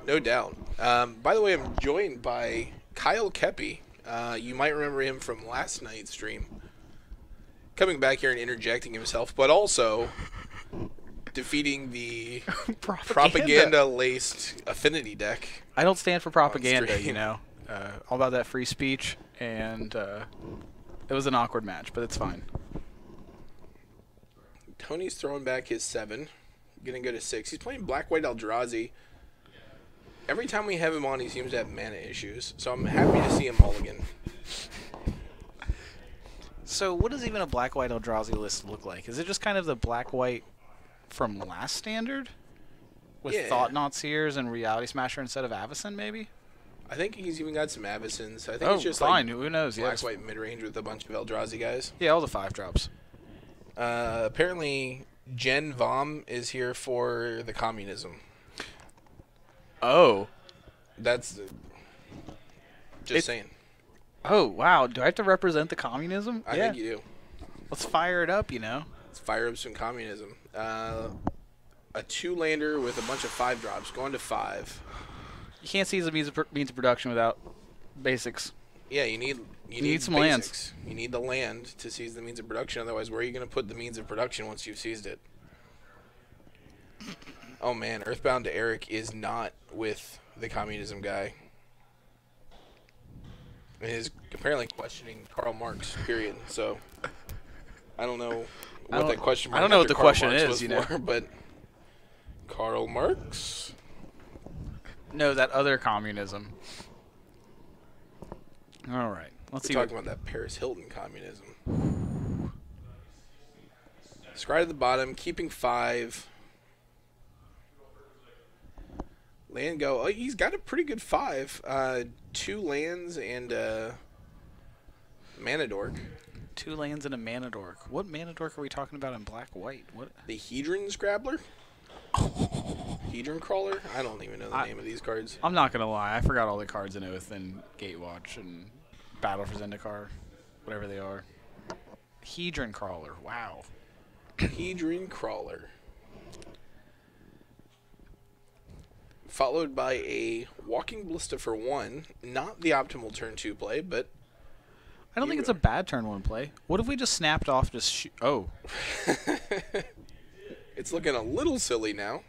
No doubt. By the way, I'm joined by Kyle Kepi. You might remember him from last night's stream. Coming back here and interjecting himself, but also defeating the propaganda-laced affinity deck. I don't stand for propaganda, you know. All about that free speech, and it was an awkward match, but it's fine. Tony's throwing back his 7. Gonna go to 6. He's playing Black-White Eldrazi. Every time we have him on, he seems to have mana issues, so I'm happy to see him mulligan. So what does even a Black-White Eldrazi list look like? Is it just kind of the Black-White from last standard? With Thought-Knot Seers and Reality Smasher instead of Avacyn, maybe? I think he's even got some Avacyns. I think it's just fine. Like who knows? Black-White mid-range with a bunch of Eldrazi guys. Yeah, all the 5-drops. Apparently, Jen Vom is here for the communism. Oh. That's just saying. Oh, wow. Do I have to represent the communism? I think you do. Let's fire it up, you know. Let's fire up some communism. A 2-lander with a bunch of 5-drops, going to 5. You can't seize the means of production without basics. Yeah, you need some basics. lands. You need the land to seize the means of production. Otherwise, where are you going to put the means of production once you've seized it? Oh man, Earthbound to Eric is not with the communism guy. He is apparently questioning Karl Marx, period. So, I don't know what that question mark I don't know what the Karl question Marx is, was you know. for, but Karl Marx? No, that other communism. All right. Let's see. We're talking about that Paris Hilton communism. Scry at the bottom, keeping 5. Land go. Oh, he's got a pretty good 5. 2 lands and mana dork. 2 lands and a mana dork. What mana dork are we talking about in Black-White? What? The Hedron Scrabbler? Hedron Crawler? I don't even know the name of these cards. I'm not gonna lie. I forgot all the cards in Oath and Gatewatch and Battle for Zendikar, whatever they are. Hedron Crawler. Wow. Hedron Crawler. Followed by a Walking Ballista for 1. Not the optimal turn 2 play, but I don't think it's a bad turn 1 play. What if we just snapped off oh. It's looking a little silly now.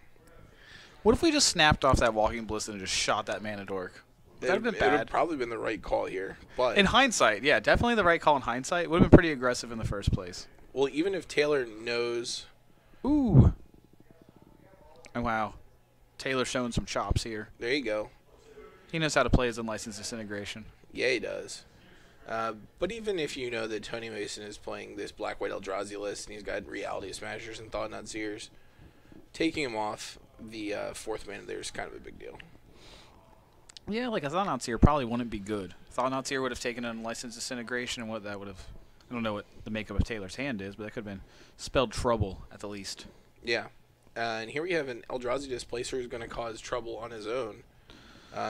What if we just snapped off that Walking Ballista and just shot that mana dork? Would that have been bad? It would have probably been the right call here. But in hindsight, yeah, definitely the right call in hindsight. It would have been pretty aggressive in the first place. Well, even if Taylor knows... Ooh. Oh, wow. Taylor's showing some chops here. There you go. He knows how to play his unlicensed disintegration. Yeah, he does. But even if you know that Tony Mason is playing this Black-White Eldrazi list and he's got Reality Smashers and Thought-Knot Seers, taking him off the 4th mana there is kind of a big deal. Yeah, like a Thought-Knot Seer probably wouldn't be good. Thought-Knot Seer would have taken an unlicensed disintegration, and what that would have... I don't know what the makeup of Taylor's hand is, but that could have been spelled trouble at the least. Yeah. And here we have an Eldrazi Displacer who's going to cause trouble on his own.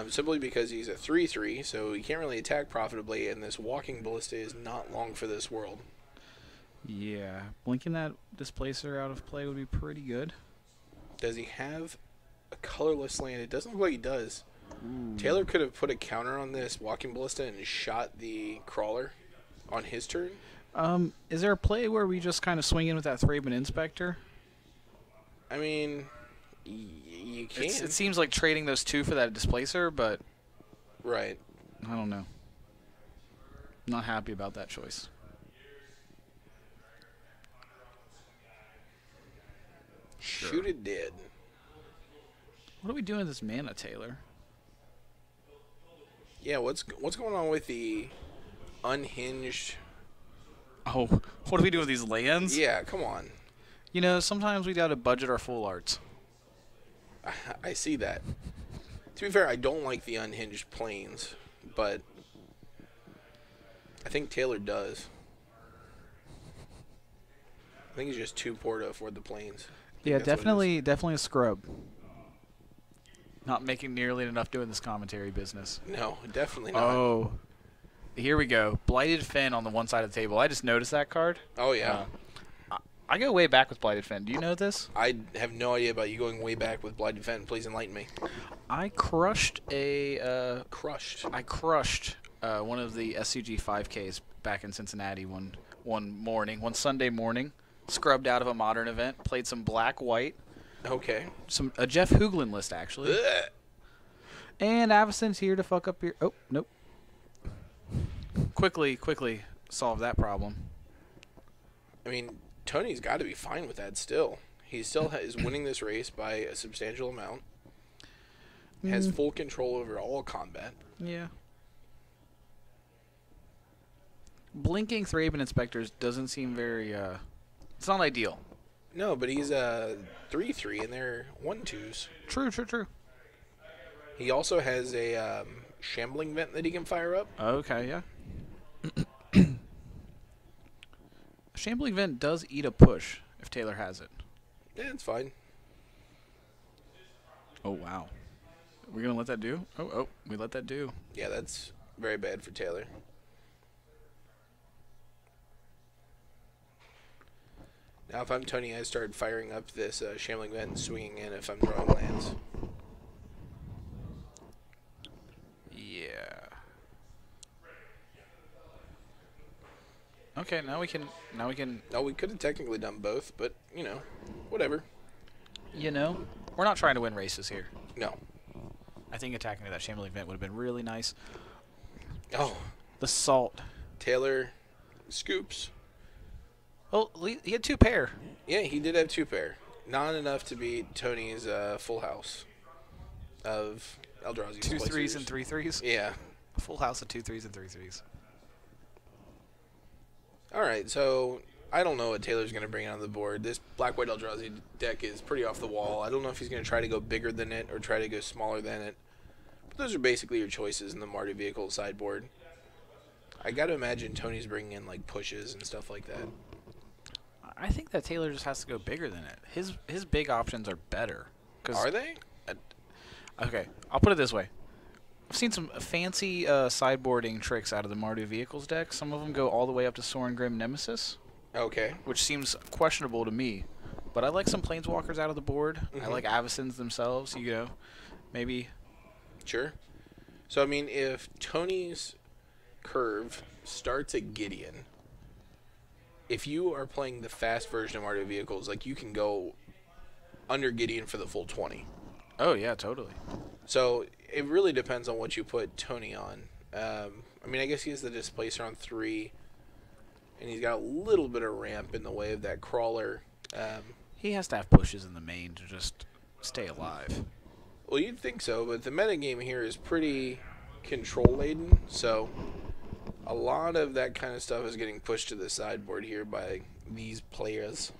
Simply because he's a 3/3, so he can't really attack profitably, and this Walking Ballista is not long for this world. Yeah. Blinking that Displacer out of play would be pretty good. Does he have a colorless land? It doesn't look like he does. Ooh. Taylor could have put a counter on this Walking Ballista and shot the Crawler on his turn. Is there a play where we just kind of swing in with that Thraben Inspector? I mean, you can. It seems like trading those 2 for that Displacer, but... Right. I don't know. Not happy about that choice. Sure. Shoot it dead. What are we doing with this mana, Taylor? Yeah, what's going on with the unhinged... Oh, what do we do with these lands? Yeah, come on. You know, sometimes we gotta budget our full arts. I see that. To be fair, I don't like the unhinged planes, but I think Taylor does. I think he's just too poor to afford the planes. Yeah, definitely a scrub. Not making nearly enough doing this commentary business. No, definitely not. Oh. Here we go. Blighted Fen on the one side of the table. I just noticed that card. Oh, yeah. I go way back with Blighted Fen. Do you know this? I have no idea about you going way back with Blighted Fen. Please enlighten me. I crushed a Crushed. I crushed one of the SCG 5Ks back in Cincinnati one Sunday morning. Scrubbed out of a modern event, played some black white, Okay. a Jeff Hooglin list actually, Ugh. and Avacyn's here to fuck up your. Oh nope. Quickly solve that problem. I mean, Tony's got to be fine with that still. He still is winning this race by a substantial amount. Has full control over all combat. Yeah. Blinking Thraben Inspectors doesn't seem very. It's not ideal. No, but he's a 3/3 and they're 1/2s. True. He also has a shambling vent that he can fire up. Okay, yeah. Shambling Vent does eat a push if Taylor has it. Yeah, it's fine. Oh, wow. We're going to let that do? Oh, we let that do. Yeah, that's very bad for Taylor. Now, if I'm Tony, I start firing up this shambling vent and swinging in if I'm drawing lands. Yeah. Okay, now we can. No, we could have technically done both, but, you know, whatever. You know, we're not trying to win races here. No. I think attacking that shambling vent would have been really nice. Oh. The salt. Taylor scoops. Well, he had 2 pair. Yeah, he did have 2 pair. Not enough to beat Tony's full house of Eldrazi 2 splicers. 3s and 3 3s. Yeah. A full house of 2 3s and 3 3s. All right, so I don't know what Taylor's going to bring on the board. This black-white Eldrazi deck is pretty off the wall. I don't know if he's going to try to go bigger than it or try to go smaller than it. But those are basically your choices in the Mardu vehicle sideboard. I got to imagine Tony's bringing in, like, pushes and stuff like that. I think that Taylor just has to go bigger than it. His big options are better. Are they? Okay, I'll put it this way. I've seen some fancy sideboarding tricks out of the Mardu Vehicles deck. Some of them go all the way up to Sorin Grim Nemesis, Okay. which seems questionable to me. But I like some Planeswalkers out of the board. I like Avacyns themselves, you know. Maybe. Sure. So, I mean, if Tony's curve starts at Gideon, if you are playing the fast version of Mardu Vehicles, like, you can go under Gideon for the full 20. Oh, yeah, totally. So it really depends on what you put Tony on. I mean, I guess he has the Displacer on 3, and he's got a little bit of ramp in the way of that crawler. He has to have pushes in the main to just stay alive. Well, you'd think so, but the metagame here is pretty control-laden, so a lot of that kind of stuff is getting pushed to the sideboard here by these players.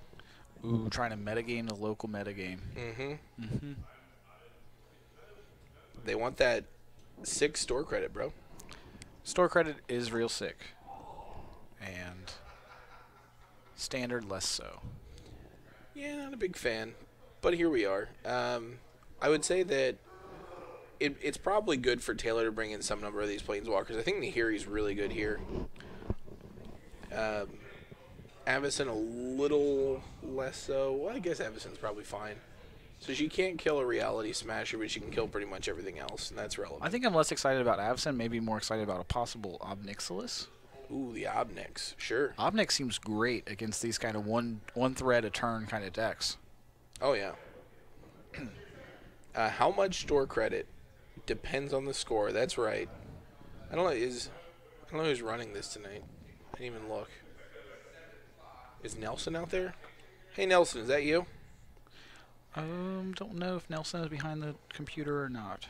Ooh, trying to metagame the local metagame. Mm-hmm. They want that 6 store credit, bro. Store credit is real sick. And standard less so. Yeah, not a big fan. But here we are. I would say that it's probably good for Taylor to bring in some number of these Planeswalkers. I think Nahiri's really good here. Avacyn a little less so. Well, I guess Avacyn's probably fine. So she can't kill a Reality Smasher, but she can kill pretty much everything else, and that's relevant. I think I'm less excited about Avacyn, maybe more excited about a possible Obnixilis. Ooh, the Obnix. Sure. Obnix seems great against these kind of one thread a turn kind of decks. Oh, yeah. How much store credit depends on the score. That's right. I don't know who's running this tonight. I didn't even look. Is Nelson out there? Hey, Nelson, is that you? Don't know if Nelson is behind the computer or not.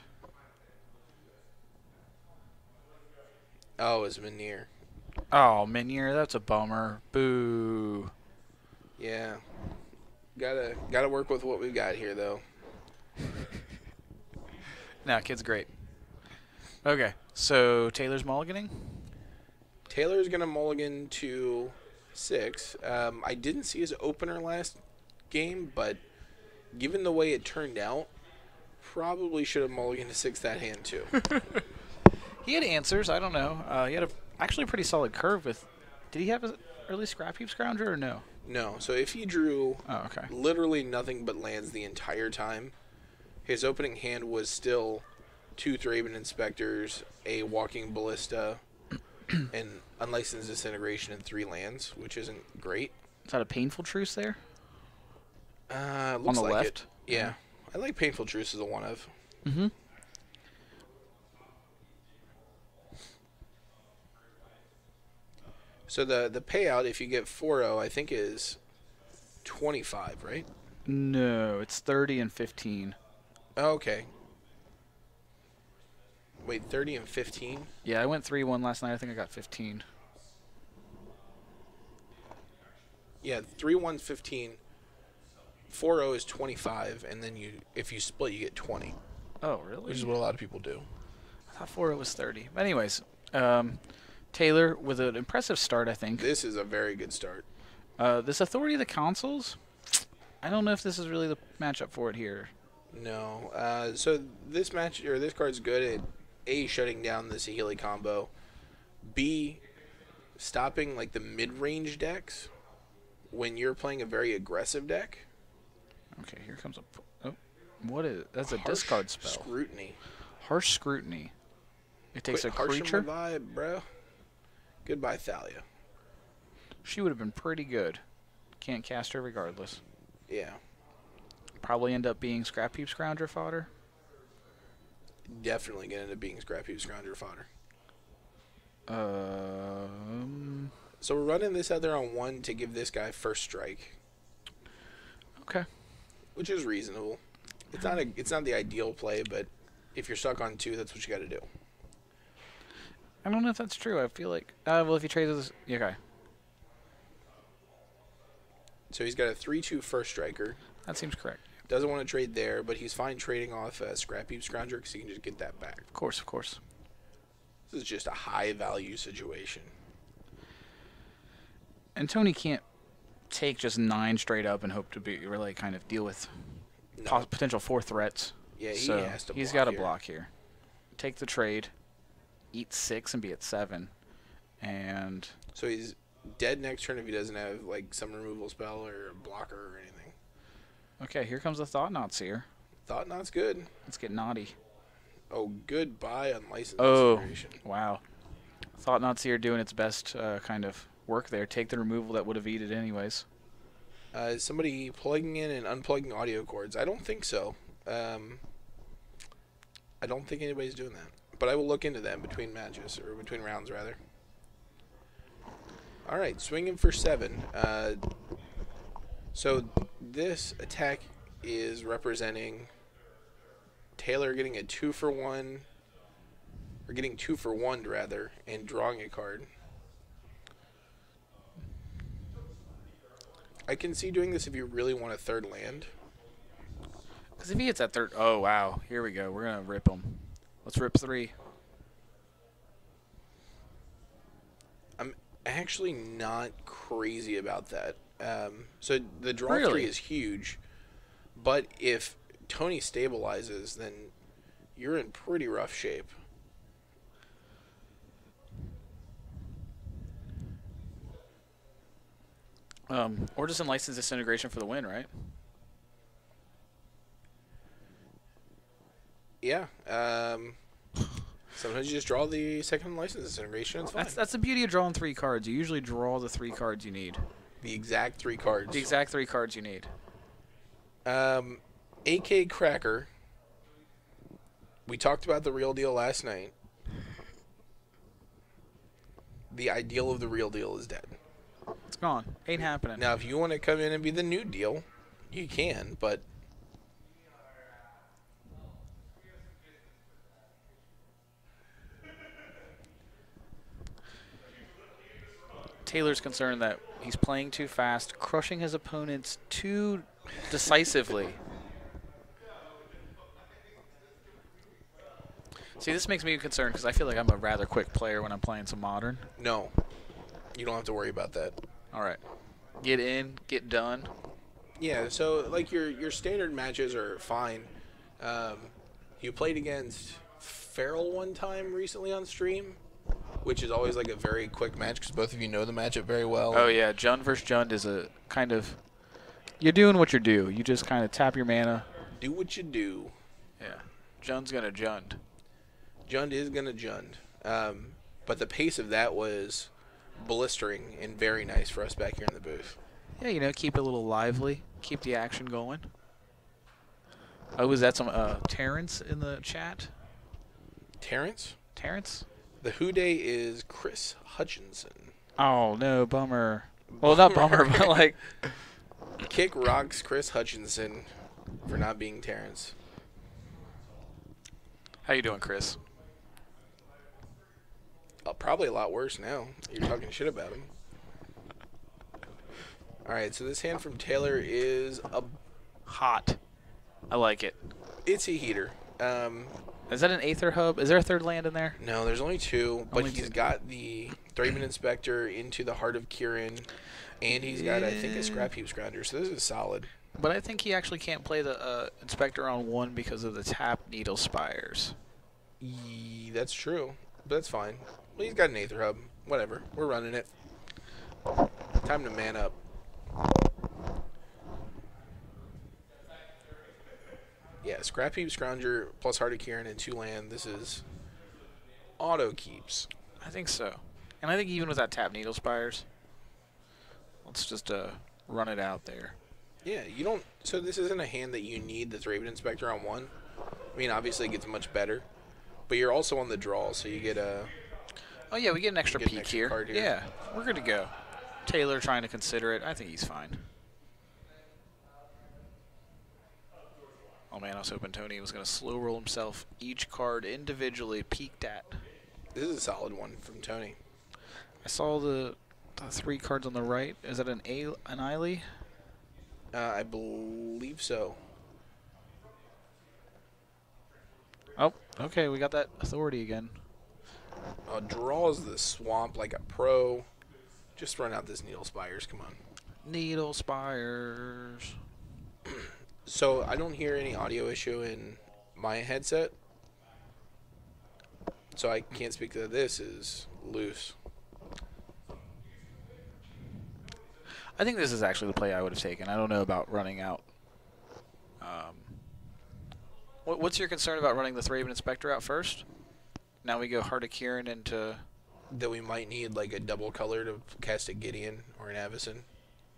Oh, it's Manir. Oh, Minier, that's a bummer. Boo. Yeah. Gotta work with what we've got here, though. Nah, kid's great. Okay, so Taylor's mulliganing? Taylor's gonna mulligan to 6. I didn't see his opener last game, but given the way it turned out, probably should have mulliganed to 6 that hand, too. He had answers. I don't know. He had actually a pretty solid curve with... Did he have early Scrap Heap Scrounger or no? No. So if he drew Okay. literally nothing but lands the entire time, his opening hand was still 2 Thraben Inspectors, a Walking Ballista, and Unlicensed Disintegration and 3 lands, which isn't great. Is that a Painful Truce there? Looks On the like left? it. Yeah. I like Painful Truce as a 1-of. Mm-hmm. So the payout, if you get 4-0, I think is 25, right? No, it's 30 and 15. Okay. Wait, 30 and 15? Yeah, I went 3-1 last night. I think I got 15. Yeah, 3-1's 15. 4-0 is 25, and then if you split, you get 20. Oh, really? Which is what a lot of people do. I thought 4 was 30. Anyways, Taylor with an impressive start, I think. This is a very good start. This Authority of the Consuls, I don't know if this is really the matchup for it here. No. So this card's good at A, shutting down the Saheeli combo, B, stopping like the mid-range decks when you're playing a very aggressive deck. Okay, here comes a... Oh, what is it? That's a discard spell. Scrutiny. Harsh Scrutiny. It takes Quit a creature. harshing my vibe, bro. Goodbye, Thalia. She would have been pretty good. Can't cast her regardless. Yeah. Probably end up being Scrap Heap Scrounger fodder. Definitely going to end up being Scrap Heap Scrounger fodder. So we're running this out there on 1 to give this guy first strike. Okay. Which is reasonable. It's not the ideal play, but if you're stuck on 2, that's what you got to do. I don't know if that's true. I feel like... well, if he trades this... Okay. So he's got a 3/2 first striker. That seems correct. Doesn't want to trade there, but he's fine trading off Scrap Heap Scrounger because he can just get that back. Of course, of course. This is just a high-value situation. And Tony can't take just 9 straight up and hope to be really kind of deal with potential 4 threats. Yeah, he so has to block he's got to here. block here. Take the trade, eat 6 and be at 7. And... So he's dead next turn if he doesn't have like some removal spell or a blocker or anything. Okay, here comes the Thought Knot's here. Thought Knot's good. Let's get naughty. Oh, goodbye, Unlicensed Oh, Disintegration. wow. Thought Knot's here doing its best kind of work there. Take the removal that would have eaten anyways. Is somebody plugging in and unplugging audio cords? I don't think so. I don't think anybody's doing that. But I will look into that between matches, or between rounds, rather. All right, swinging for 7. So this attack is representing Taylor getting a 2-for-1, or getting 2 for 1 rather, and drawing a card. I can see doing this if you really want a 3rd land. Because if he hits that 3rd... Oh, wow. Here we go. We're going to rip him. Let's rip 3. I'm actually not crazy about that. So the draw Really? 3 is huge, but if Tony stabilizes, then you're in pretty rough shape. Or just Unlicensed Disintegration for the win, right? Yeah. Sometimes you just draw the second Unlicensed Disintegration. It's fine. That's the beauty of drawing 3 cards. You usually draw the 3 cards you need. The exact 3 cards. The exact 3 cards you need. AK Cracker. We talked about the real deal last night. The ideal of the real deal is dead. It's gone. Ain't happening. Now, if you want to come in and be the new deal, you can, but... Taylor's concerned that he's playing too fast, crushing his opponents too decisively. See, this makes me concerned because I feel like I'm a rather quick player when I'm playing some Modern. No. You don't have to worry about that. All right. Get in, get done. Yeah, so, like, your standard matches are fine. You played against Farrell one time recently on stream. which is always like a very quick match because both of you know the matchup very well. Oh yeah, Jund versus Jund is a kind of you're doing what you do. You just kind of tap your mana. Do what you do. Yeah, Jund's gonna Jund. Jund is gonna Jund, but the pace of that was blistering and very nice for us back here in the booth. Yeah, you know, keep it a little lively, keep the action going. Oh, was that some Terrence in the chat? Terrence? Terrence? The Who Day is Chris Hutchinson. Oh no, bummer. Well, not bummer, but like Kick rocks Chris Hutchinson for not being Terrence. How you doing, Chris? Probably a lot worse now. You're talking shit about him. Alright, so this hand from Taylor is a... Hot. I like it. It's a heater. Is that an Aether Hub? Is there a third land in there? No, there's only two, but Only he's two. got the Thraben Inspector into the Heart of Kieran, and he's got, I think, a Scrap Heap Scrounger, so this is solid. But I think he actually can't play the Inspector on 1 because of the tap Needle Spires. That's true, but that's fine. Well, he's got an Aether Hub. Whatever. We're running it. Time to man up. Yeah, Scrap Heap Scrounger plus Heart of Kieran and 2 land. This is auto keeps. I think so. And I think even with that tap Needle Spires, let's just run it out there. Yeah, you don't... So this isn't a hand that you need the Thraben Inspector on 1. I mean, obviously it gets much better. But you're also on the draw, so you get a... Oh yeah, we get an extra get an peek extra here. card here. Yeah, we're good to go. Taylor trying to consider it. I think he's fine. Oh man, I was hoping Tony was going to slow roll himself each card individually peeked at. This is a solid one from Tony. I saw the 3 cards on the right. Is that an Eiley? I believe so. Oh, okay, we got that authority again. Draws the swamp like a pro. Just run out this Needle Spires, come on. Needle Spires. So I don't hear any audio issue in my headset. So I can't speak to this is loose. I think this is actually the play I would have taken. I don't know about running out. What's your concern about running the Thraben Inspector out first? Now we go Heart of Kieran into... That we might need like a double color to cast a Gideon or an Avacyn.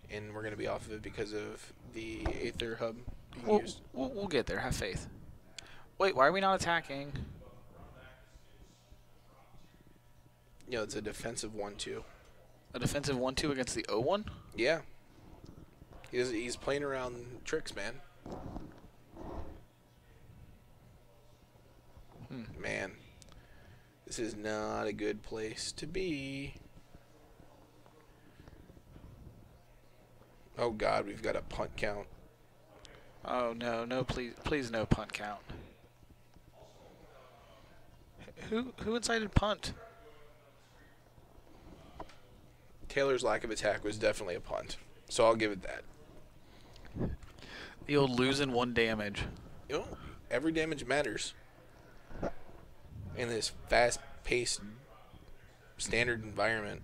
And we're going to be off of it because of the Aether Hub being used. We'll get there. Have faith. Wait, why are we not attacking? You know, it's a defensive 1-2. A defensive 1-2 against the 0-1? Yeah. He's playing around tricks, man. Man. This is not a good place to be. Oh God, we've got a punt count. Oh no, please no punt count. Who incited punt? Taylor's lack of attack was definitely a punt, so I'll give it that. The old losing 1 damage. You know, every damage matters in this fast-paced standard environment.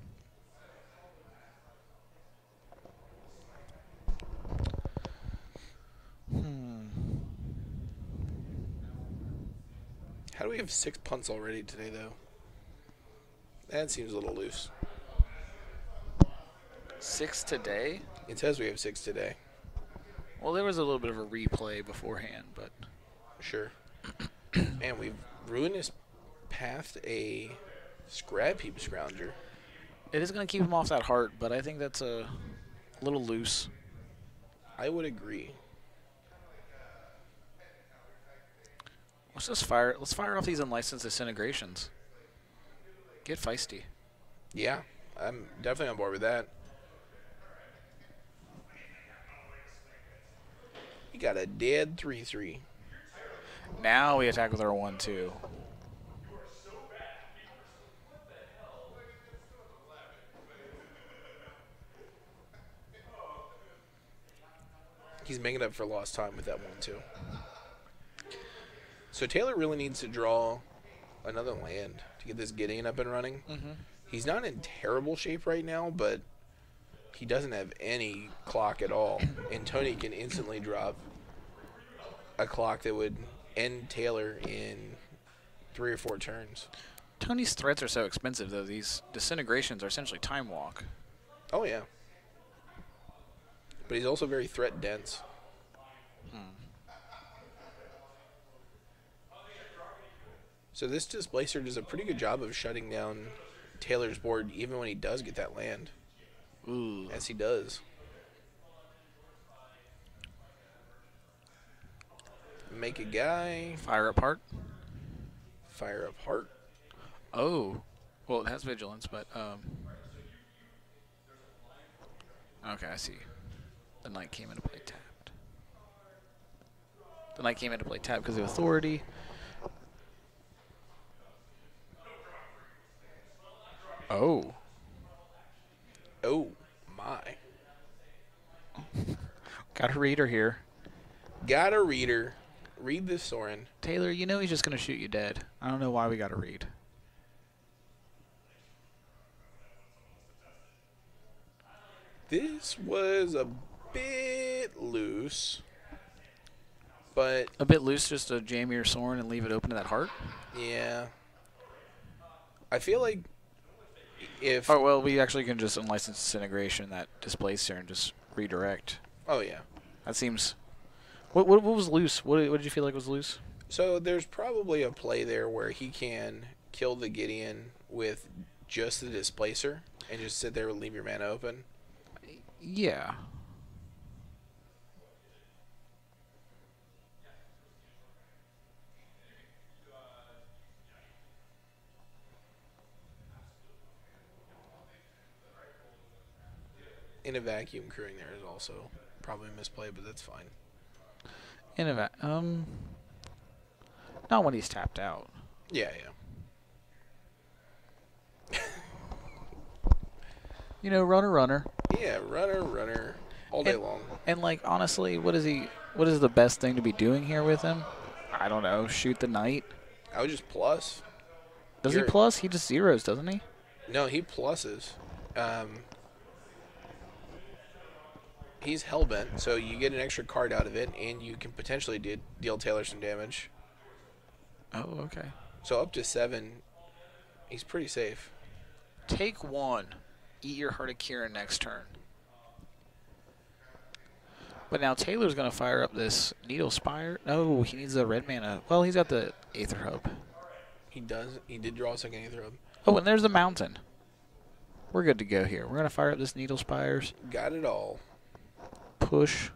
How do we have 6 punts already today, though? That seems a little loose. 6 today? It says we have 6 today. Well, there was a little bit of a replay beforehand, but... Sure. Man, we've ruinous pathed a Scrap Heap Scrounger. It is going to keep him off that heart, but I think that's a little loose. I would agree. Let's fire off these unlicensed disintegrations. Get feisty. Yeah, I'm definitely on board with that. You got a dead 3/3. Now we attack with our 1-2. He's making up for lost time with that 1-2. So Taylor really needs to draw another land to get this Gideon up and running. Mm-hmm. He's not in terrible shape right now, but he doesn't have any clock at all. And Tony can instantly drop a clock that would end Taylor in 3 or 4 turns. Tony's threats are so expensive, though. These disintegrations are essentially time walk. Oh, yeah. But he's also very threat dense. So this Displacer does a pretty good job of shutting down Taylor's board even when he does get that land. Ooh. As he does. Make a guy. Fire up heart. Fire up heart. Oh. Well, it has vigilance, but okay, I see. The knight came into play tapped. The knight came into play tapped because of authority. Oh. Oh, my. Got a reader here. Got a reader. Read this, Soren. Taylor, you know he's just going to shoot you dead. I don't know why we got to read. This was a bit loose, but... A bit loose just to jam your Soren and leave it open to that heart? Yeah. I feel like if... Oh, well, we actually can just unlicense disintegration that Displacer and just redirect. Oh, yeah. That seems... What was loose? What did you feel like was loose? So there's probably a play there where he can kill the Gideon with just the Displacer and just sit there and leave your mana open. Yeah. In a vacuum, crewing there is also probably a misplay, but that's fine. In a not when he's tapped out. Yeah. You know, runner. Yeah, runner, all day long. And like honestly, what is the best thing to be doing here with him? I don't know. Shoot the knight. I would just plus. Does he plus? He just zeros, doesn't he? No, he pluses. He's hellbent, so you get an extra card out of it, and you can potentially deal Taylor some damage. Oh, okay. So up to 7, he's pretty safe. Take 1. Eat your Heart of Kieran next turn. But now Taylor's going to fire up this Needle Spire. No, he needs the red mana. Well, he's got the Aether Hub. He does. He did draw a second Aether Hub. Oh, and there's the mountain. We're good to go here. We're going to fire up this Needle Spires. Got it all. Push.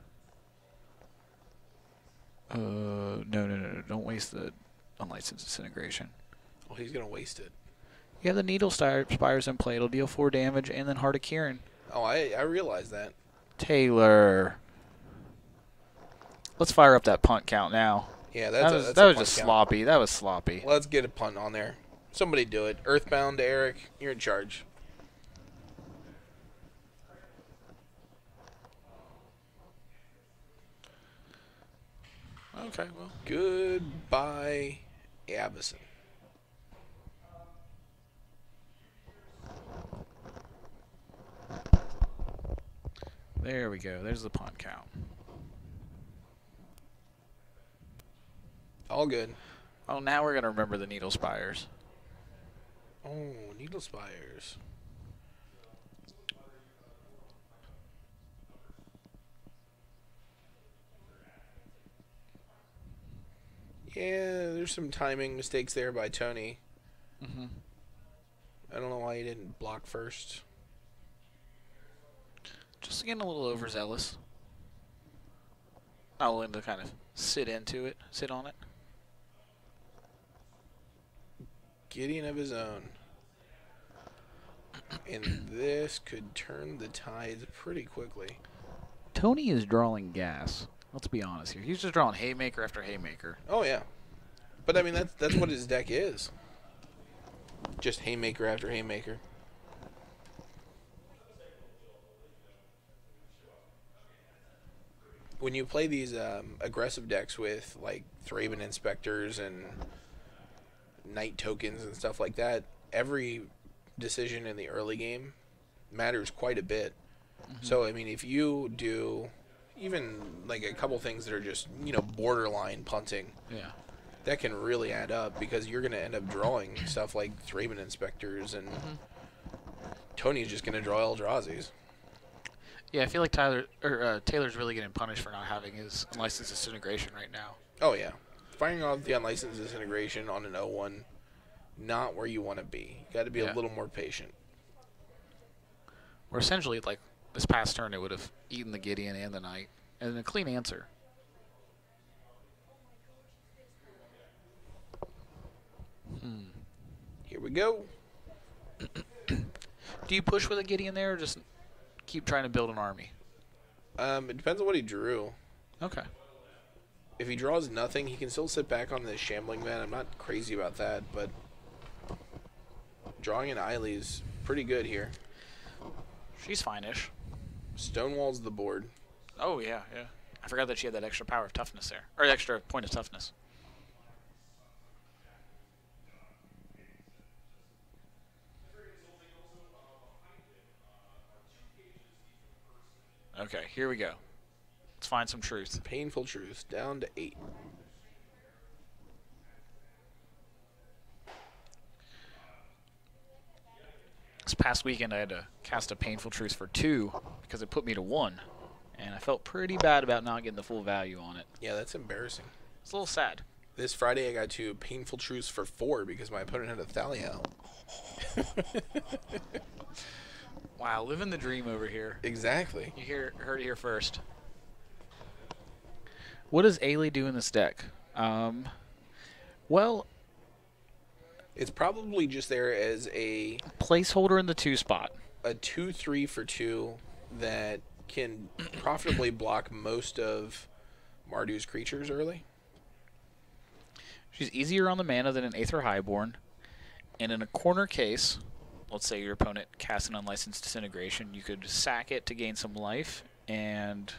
No. Don't waste the unlicensed disintegration. Well, he's going to waste it. You have the Needle Spires in play. It'll deal 4 damage, and then Heart of Kieran. Oh, I realize that. Taylor. Let's fire up that punt count now. Yeah, that was just sloppy. That was sloppy. Let's get a punt on there. Somebody do it. Earthbound, Eric, you're in charge. Okay, well. Goodbye, Avison. There we go. There's the punt count. All good. Oh, now we're going to remember the Needle Spires. Oh, Needle Spires. Yeah, there's some timing mistakes there by Tony. Mm-hmm. I don't know why he didn't block first. Just getting a little overzealous. Not willing to kind of sit on it. Gideon of his own. And this could turn the tides pretty quickly. Tony is drawing gas. Let's be honest here. He's just drawing haymaker after haymaker. Oh, yeah. But, I mean, that's what his deck is. Just haymaker after haymaker. When you play these aggressive decks with, like, Thraben Inspectors and night tokens and stuff like that, every decision in the early game matters quite a bit. So, I mean, if you do even like a couple things that are just, borderline punting, Yeah. that can really add up because you're going to end up drawing stuff like Thraben Inspectors, and Tony's just going to draw Eldrazi's. Yeah, I feel like Taylor's really getting punished for not having his unlicensed disintegration right now. Oh, yeah. Firing off the unlicensed disintegration on an 0-1, not where you want to be. You got to be a little more patient. Or essentially, like, this past turn, it would have eaten the Gideon and the Knight, and a clean answer. Here we go. Do you push with a Gideon there, or just keep trying to build an army? It depends on what he drew. Okay. If he draws nothing, he can still sit back on this Shambling Man. I'm not crazy about that, but drawing an Eiley is pretty good here. She's fine-ish. Stonewalls the board. Oh, yeah, yeah. I forgot that she had that extra power of toughness there. Or extra point of toughness. Okay, here we go. Let's find some truth. Painful truth. Down to 8. This past weekend, I had to cast a Painful Truth for 2 because it put me to 1. And I felt pretty bad about not getting the full value on it. Yeah, that's embarrassing. It's a little sad. This Friday, I got to Painful Truths for 4 because my opponent had a Thalia out. Wow, living the dream over here. Exactly. You heard it here first. What does Ailey do in this deck? Well, it's probably just there as a placeholder in the 2 spot. A 2/3 for 2 that can profitably block most of Mardu's creatures early. She's easier on the mana than an Aether Highborn. And in a corner case, let's say your opponent casts an unlicensed disintegration, you could sack it to gain some life and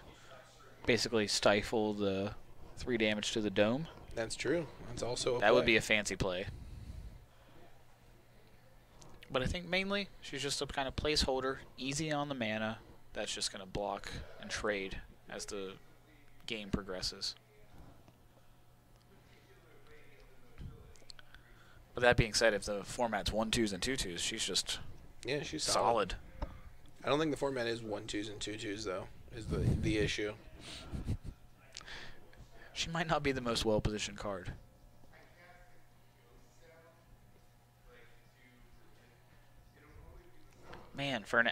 basically stifle the 3 damage to the dome. That's true. That's also a That would be a fancy play. But I think mainly she's just a kind of placeholder, easy on the mana, that's just going to block and trade as the game progresses. But that being said, if the format's 1/2s and 2/2s, she's just she's solid. I don't think the format is 1/2s and 2/2s though. Is the issue. She might not be the most well-positioned card. Man, for an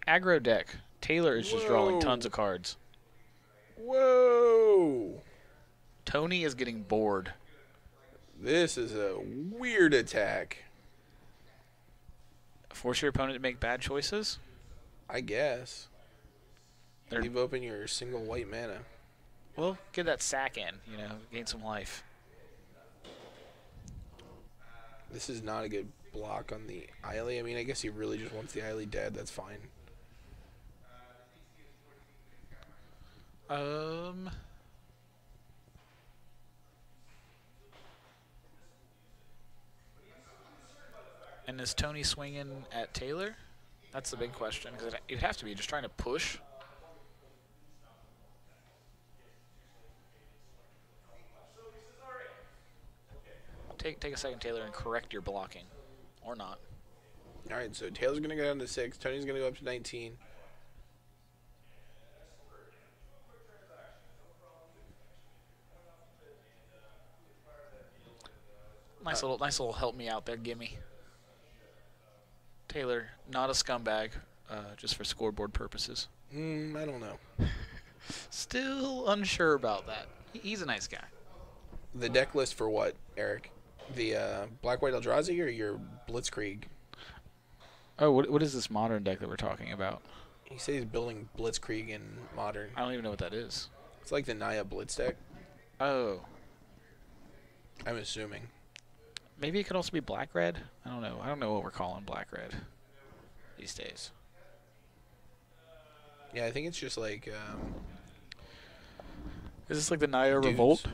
aggro deck, Taylor is just drawing tons of cards. Whoa! Tony is getting bored. This is a weird attack. Force your opponent to make bad choices? I guess. Leave open your single white mana. Well, get that sack in, gain some life. This is not a good block on the Eiley. I mean, I guess he really just wants the Eiley dead. That's fine. And is Tony swinging at Taylor? That's the big question, because it'd have to be just trying to push. Take a second, Taylor, and correct your blocking. Or not. All right, so Taylor's going to go down to 6. Tony's going to go up to 19. Nice little help me out there, gimme. Taylor, not a scumbag, just for scoreboard purposes. I don't know. Still unsure about that. He's a nice guy. The deck list for what, Eric? The Black-White Eldrazi or your Blitzkrieg? Oh, what is this modern deck that we're talking about? He says he's building Blitzkrieg in Modern. I don't even know what that is. It's like the Naya Blitz deck. Oh. I'm assuming. Maybe it could also be black-red? I don't know. I don't know what we're calling black-red these days. Yeah, I think it's just like... is this like the Naya Revolt?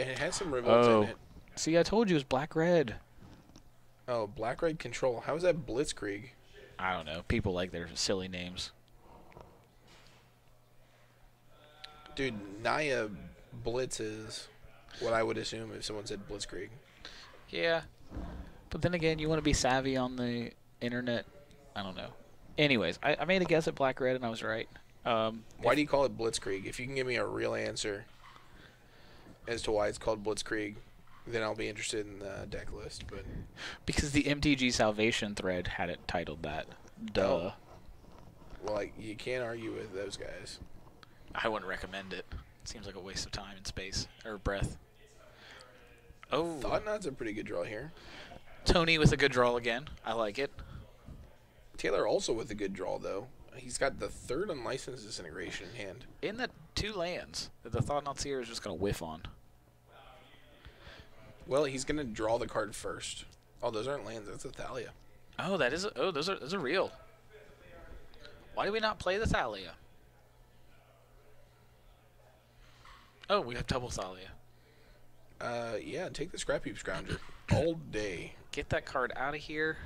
It has some revolts in it. See, I told you it was black-red. Oh, black-red control. How is that Blitzkrieg? I don't know. People like their silly names. Dude, Naya Blitz is what I would assume if someone said Blitzkrieg. Yeah. But then again, you want to be savvy on the internet. I don't know. Anyways, I made a guess at black-red, and I was right. Why do you call it Blitzkrieg? If you can give me a real answer as to why it's called Blitzkrieg, then I'll be interested in the deck list. But because the MTG Salvation thread had it titled that. Duh. Oh. Well, like, you can't argue with those guys. I wouldn't recommend it. Seems like a waste of time and space. Or breath. Oh. Thought-Knot's a pretty good draw here. Tony with a good draw again. I like it. Taylor also with a good draw, though. He's got the third unlicensed disintegration in hand. In the 2 lands that the Thought-Knot Seer is just going to whiff on. Well, he's going to draw the card first. Oh, those aren't lands. That's a Thalia. Oh, that is. Those are real. Why do we not play the Thalia? Oh, we have double Thalia. Yeah, take the Scrap Heap Scrounger all day. Get that card out of here.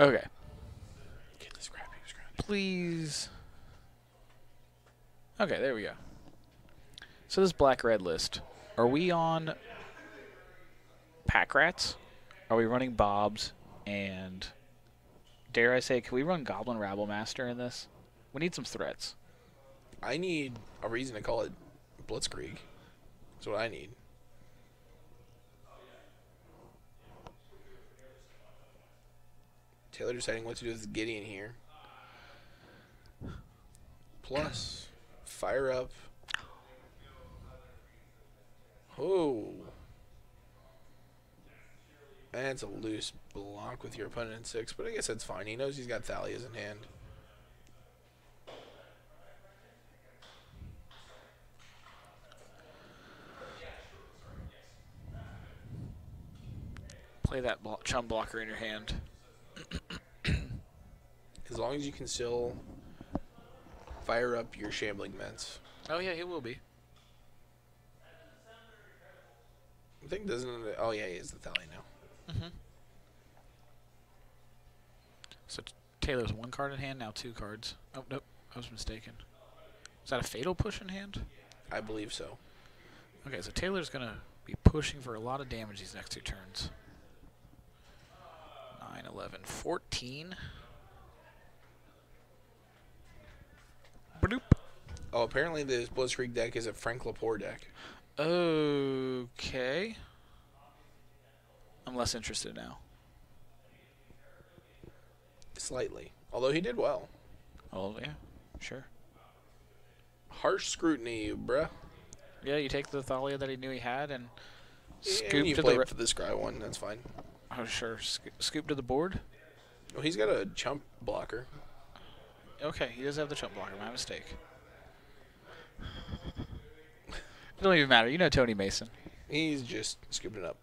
Okay. Get the Scrap Heap Scrounger. Please. Okay, there we go. So this black-red list, are we on Pack Rats? Are we running Bobs? And dare I say, can we run Goblin Rabble Master in this? We need some threats. I need a reason to call it Blitzkrieg. That's what I need. Taylor deciding what to do with Gideon here. Plus, fire up. Oh. That's a loose block with your opponent in 6, but I guess that's fine. He knows he's got Thalias in hand. Play that chum blocker in your hand. As long as you can still fire up your Shambling Mets. Oh, yeah, he will be. I think doesn't. Oh, yeah, he is the Thalia now. Mm-hmm. So Taylor's 1 card in hand, now 2 cards. Oh, nope, I was mistaken. Is that a Fatal Push in hand? I believe so. Okay, so Taylor's going to be pushing for a lot of damage these next 2 turns. 9, 11, 14. Bloop. Oh, apparently this Blitzkrieg deck is a Frank Lepore deck. Okay. I'm less interested now. Slightly. Although he did well. Oh, yeah. Sure. Harsh scrutiny, bruh. Yeah, you take the Thalia that he knew he had and Yeah, scoop you to play the... for the Scry one. That's fine. Oh, sure. Scoop to the board? Well, he's got a chump blocker. Okay, he does have the chump blocker. My mistake. It don't even matter. You know Tony Mason. He's just scooping up.